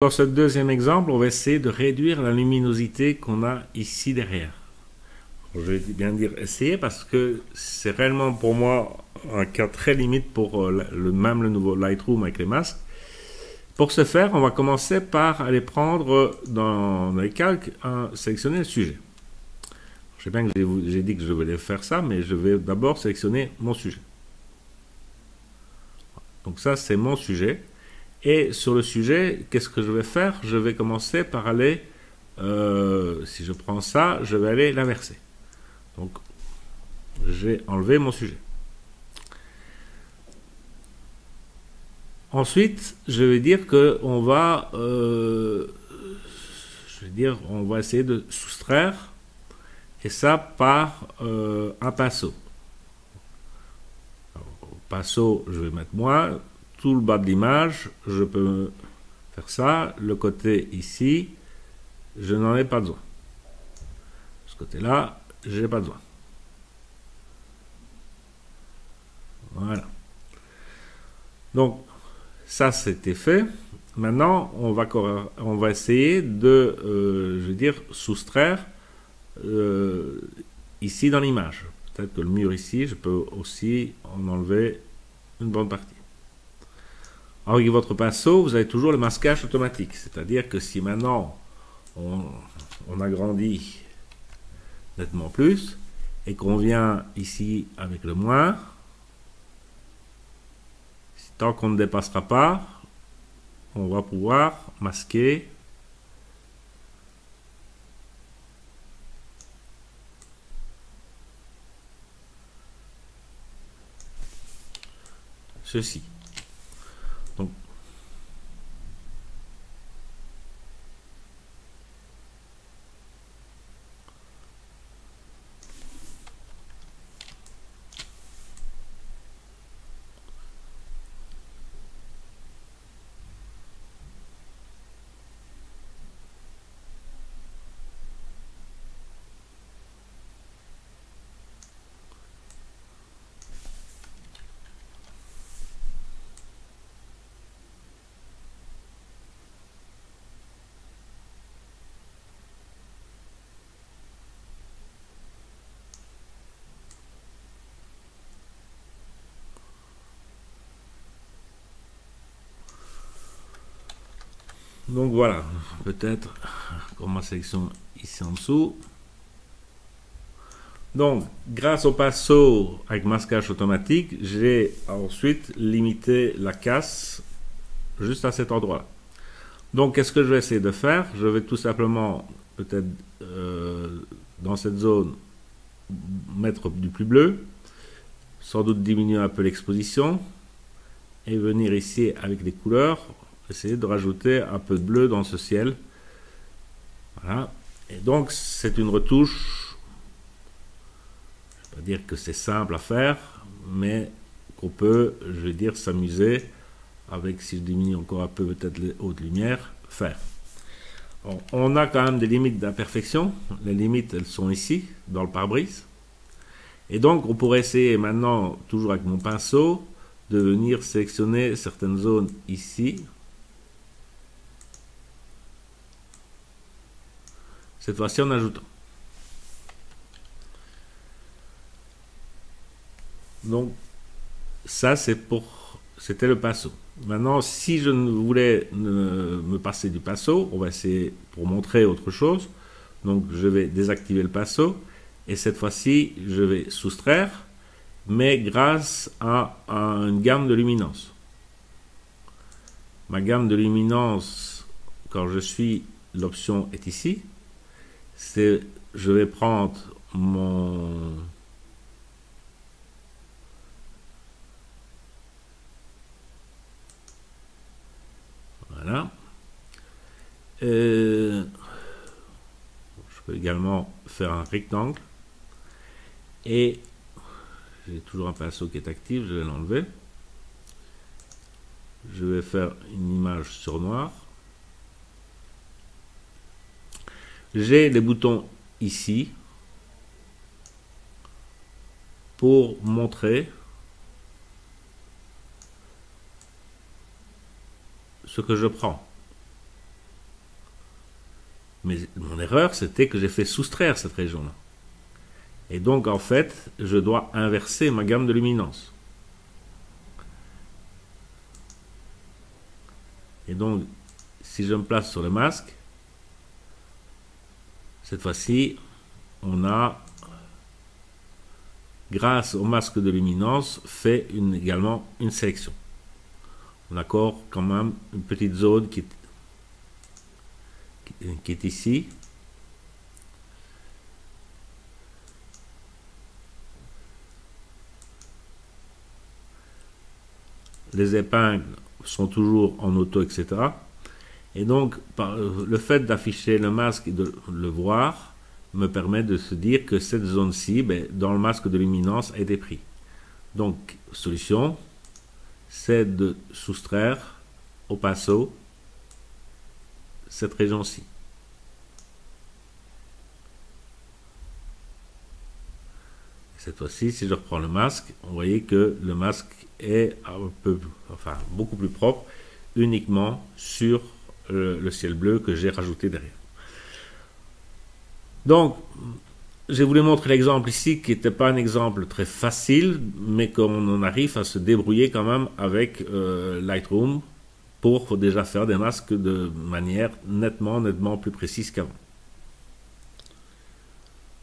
Dans ce deuxième exemple, on va essayer de réduire la luminosité qu'on a ici derrière. Je vais bien dire essayer parce que c'est réellement pour moi un cas très limite pour même le nouveau Lightroom avec les masques. Pour ce faire, on va commencer par aller prendre dans les calques, sélectionner le sujet. Je sais bien que j'ai dit que je voulais faire ça, mais je vais d'abord sélectionner mon sujet. Donc ça, c'est mon sujet. Et sur le sujet, qu'est-ce que je vais faire? Je vais commencer par aller, si je prends ça, je vais aller l'inverser. Donc, j'ai enlevé mon sujet. Ensuite, je vais dire que on va essayer de soustraire, et ça par un pinceau. Alors, au pinceau, je vais mettre moi. Tout le bas de l'image, je peux faire ça. Le côté ici, je n'en ai pas besoin. Ce côté-là, j'ai pas besoin. Voilà. Donc, ça, c'était fait. Maintenant, on va essayer de, soustraire ici dans l'image. Peut-être que le mur ici, je peux aussi en enlever une bonne partie. Avec votre pinceau, vous avez toujours le masquage automatique. C'est-à-dire que si maintenant on agrandit nettement plus et qu'on vient ici avec le moins, tant qu'on ne dépassera pas, on va pouvoir masquer ceci. Donc, voilà, peut-être comme ma sélection ici en dessous. Donc, grâce au pinceau avec masquage automatique, j'ai ensuite limité la casse juste à cet endroit-là. Donc, qu'est-ce que je vais essayer de faire? Je vais tout simplement, peut-être dans cette zone, mettre du plus bleu, sans doute diminuer un peu l'exposition, et venir ici avec les couleurs, essayer de rajouter un peu de bleu dans ce ciel. Voilà. Et donc, c'est une retouche, je ne vais pas dire que c'est simple à faire, mais qu'on peut, je vais dire, s'amuser avec, si je diminue encore un peu peut-être les hautes lumières, faire. Bon, on a quand même des limites d'imperfection. Les limites, elles sont ici, dans le pare-brise. Et donc, on pourrait essayer maintenant, toujours avec mon pinceau, de venir sélectionner certaines zones ici. Cette fois-ci en ajoutant. Donc, ça, c'était le pinceau. Maintenant, si je voulais me passer du pinceau, on va essayer pour montrer autre chose. Donc, je vais désactiver le pinceau. Et cette fois-ci, je vais soustraire, mais grâce à une gamme de luminance. Ma gamme de luminance, quand je suis, l'option est ici. Je vais prendre mon... Voilà. Je peux également faire un rectangle. Et j'ai toujours un pinceau qui est actif, je vais l'enlever. Je vais faire une image sur noir. J'ai les boutons ici pour montrer ce que je prends. Mais mon erreur, c'était que j'ai fait soustraire cette région-là. Et donc, en fait, je dois inverser ma gamme de luminance. Et donc, si je me place sur le masque, cette fois-ci, on a, grâce au masque de luminance, fait également une sélection. On a encore quand même une petite zone qui est ici. Les épingles sont toujours en auto, etc. Et donc, le fait d'afficher le masque et de le voir me permet de se dire que cette zone-ci, dans le masque de luminance, a été pris. Donc, solution, c'est de soustraire au pinceau cette région-ci. Cette fois-ci, si je reprends le masque, vous voyez que le masque est beaucoup plus propre, uniquement sur le ciel bleu que j'ai rajouté derrière. Donc, je voulais montrer l'exemple ici qui n'était pas un exemple très facile, mais qu'on en arrive à se débrouiller quand même avec Lightroom pour déjà faire des masques de manière nettement plus précise qu'avant.